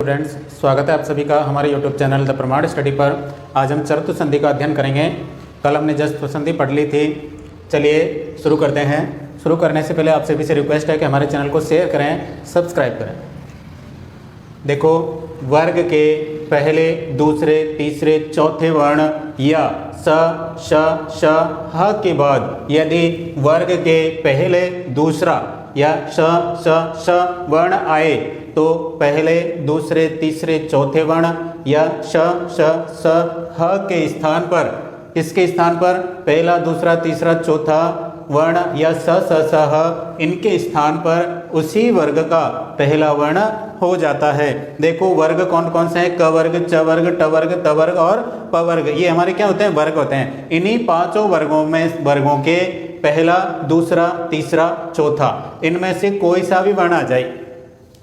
Students, स्वागत है आप सभी का हमारे YouTube चैनल द प्रमाण स्टडी पर। आज हम चतुर्थ संधि का अध्ययन करेंगे। कल हमने जस्ट संधि पढ़ ली थी। चलिए शुरू करते हैं। शुरू करने से पहले आप सभी से रिक्वेस्ट है कि हमारे चैनल को शेयर करें, सब्सक्राइब करें। देखो, वर्ग के पहले, दूसरे, तीसरे, चौथे वर्ण या स, श, ह के बाद यदि वर्ग के पहले, दूसरा या श वर्ण आए तो पहले, दूसरे, तीसरे, चौथे वर्ण या श, ह के स्थान पर, इसके स्थान पर पहला, दूसरा, तीसरा, चौथा वर्ण या स, ह, इनके स्थान पर उसी वर्ग का पहला वर्ण हो जाता है। देखो, वर्ग कौन कौन से हैं? क वर्ग, च वर्ग, ट वर्ग, त वर्ग और प वर्ग। ये हमारे क्या होते हैं? वर्ग होते हैं। इन्हीं पांचों वर्गों के पहला, दूसरा, तीसरा, चौथा, इनमें से कोई सा भी वर्ण आ जाए,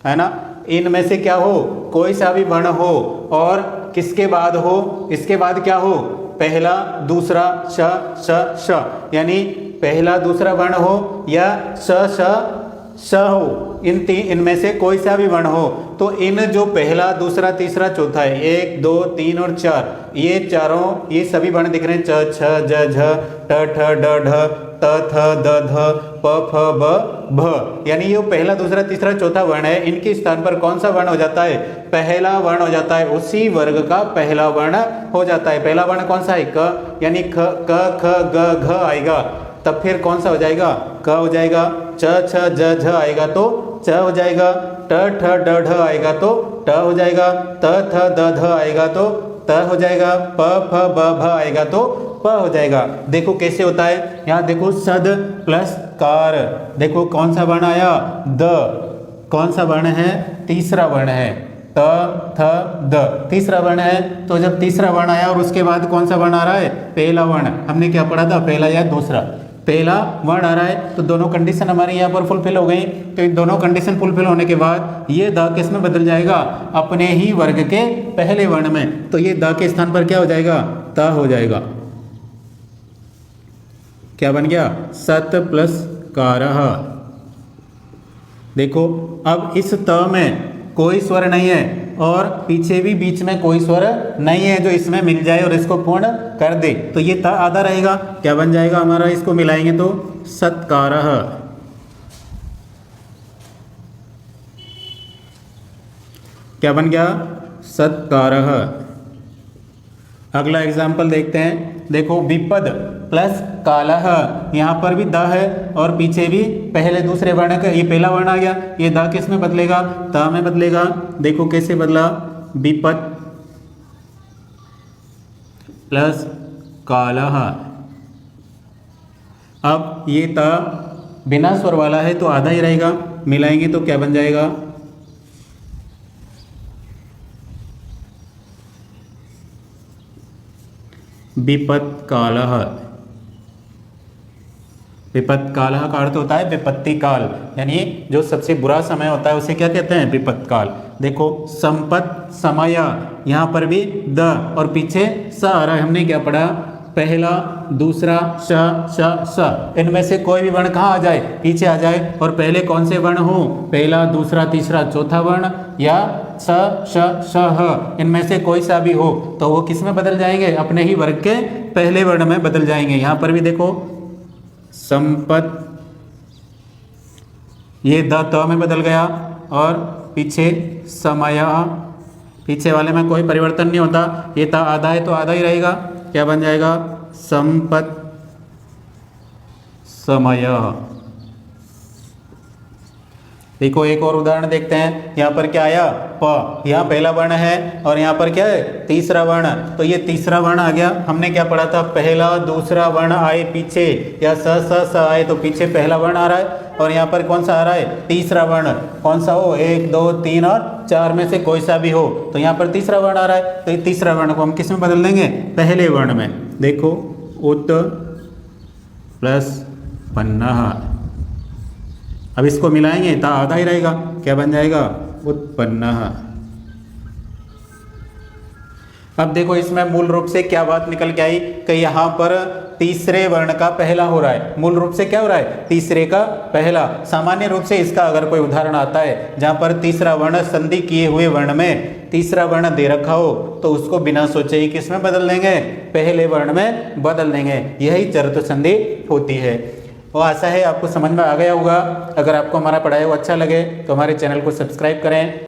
है ना। इनमें से क्या हो? कोई सा भी वर्ण हो और किसके बाद हो? इसके बाद क्या हो? पहला, दूसरा, श, यानी पहला दूसरा वर्ण हो या श हो, इनमें से कोई सा भी वर्ण हो तो इन जो पहला, दूसरा, तीसरा, चौथा है, 1, 2, 3 और 4, ये चारों, ये सभी वर्ण दिख रहे हैं। च, छ, ज, झ, ट, ठ, ड, ढ, त, थ, द, ध, प, फ, ब, भ, यानी ये पहला, दूसरा, तीसरा, चौथा वर्ण है। इनके स्थान पर कौन सा वर्ण हो जाता है? पहला वर्ण हो जाता है। उसी वर्ग का पहला वर्ण हो जाता है। पहला वर्ण कौन सा है? क, यानी ख, ख, ग, घ आएगा, तब फिर कौन सा हो जाएगा? क हो जाएगा। च, छ, ज, झ आएगा तो च हो जाएगा। ट, ठ, ड, ढ आएगा तो ट हो जाएगा। त, थ, द, ध आएगा तो त हो जाएगा। प, फ, ब, भ आएगा तो प हो जाएगा। देखो कैसे होता है। यहाँ देखो, सद प्लस कार। देखो कौन सा वर्ण आया? द। कौन सा वर्ण है? तीसरा वर्ण है। त, थ, द तीसरा वर्ण है। तो जब तीसरा वर्ण आया और उसके बाद कौन सा वर्ण आ रहा है? पहला वर्ण। हमने क्या पढ़ा था? पहला या दूसरा? पहला वर्ण आ रहा है, तो दोनों कंडीशन हमारे यहाँ पर फुलफिल हो गई। तो इन दोनों कंडीशन फुलफिल होने के बाद ये द किस में बदल जाएगा? अपने ही वर्ग के पहले वर्ण में। तो ये द के स्थान पर क्या हो जाएगा? त हो जाएगा। क्या बन गया? सत प्लस कारः। देखो, अब इस त में कोई स्वर नहीं है और पीछे भी बीच में कोई स्वर नहीं है जो इसमें मिल जाए और इसको पूर्ण कर दे, तो ये त आधा रहेगा। क्या बन जाएगा हमारा? इसको मिलाएंगे तो सत्कारः। क्या बन गया? सत्कारः। अगला एग्जाम्पल देखते हैं। देखो, विपद प्लस कालः, यहाँ पर भी द है और पीछे भी पहले, दूसरे वर्ण का ये पहला वर्ण आ गया। ये द किस में बदलेगा? त में बदलेगा। देखो कैसे बदला। विपद प्लस कालः। अब ये त बिना स्वर वाला है तो आधा ही रहेगा, मिलाएंगे तो क्या बन जाएगा? विपत्कालः। विपत्कालः का अर्थ होता है विपत्ति काल, यानी जो सबसे बुरा समय होता है उसे क्या कहते हैं? विपत्काल। देखो, संपत समय, यहाँ पर भी द और पीछे स आ रहा है। हमने क्या पढ़ा? पहला, दूसरा, श, इनमें से कोई भी वर्ण कहाँ आ जाए? पीछे आ जाए। और पहले कौन से वर्ण हो? पहला, दूसरा, तीसरा, चौथा वर्ण या श, ह, इनमें से कोई सा भी हो तो वो किस में बदल जाएंगे? अपने ही वर्ग के पहले वर्ण में बदल जाएंगे। यहाँ पर भी देखो, संपत, ये द त में बदल गया और पीछे समय, पीछे वाले में कोई परिवर्तन नहीं होता। ये त आधा है तो आधा ही रहेगा। क्या बन जाएगा? संपत समय। देखो, एक और उदाहरण देखते हैं। यहाँ पर क्या आया? प। यहाँ पहला वर्ण है और यहाँ पर क्या है? तीसरा वर्ण। तो ये तीसरा वर्ण आ गया। हमने क्या पढ़ा था? पहला, दूसरा वर्ण आए पीछे या स आए तो पीछे पहला वर्ण आ रहा है और यहाँ पर कौन सा आ रहा है? तीसरा वर्ण। कौन सा हो? 1, 2, 3 और 4 में से कोई सा भी हो तो यहाँ पर तीसरा वर्ण आ रहा है। तो ये तीसरा वर्ण को हम किस में बदल देंगे? पहले वर्ण में। देखो, उत प्लस पन्नः। अब इसको मिलाएंगे तो आधा ही रहेगा। क्या बन जाएगा? उत्पन्नः। अब देखो, इसमें मूल रूप से क्या बात निकल के आई कि यहाँ पर तीसरे वर्ण का पहला हो रहा है। मूल रूप से क्या हो रहा है? तीसरे का पहला। सामान्य रूप से इसका अगर कोई उदाहरण आता है जहां पर तीसरा वर्ण संधि किए हुए वर्ण में तीसरा वर्ण दे रखा हो तो उसको बिना सोचे ही किस में बदल देंगे? पहले वर्ण में बदल देंगे। यही चरतु संधि होती है। और आशा है आपको समझ में आ गया होगा। अगर आपको हमारा पढ़ाया हुआ अच्छा लगे तो हमारे चैनल को सब्सक्राइब करें।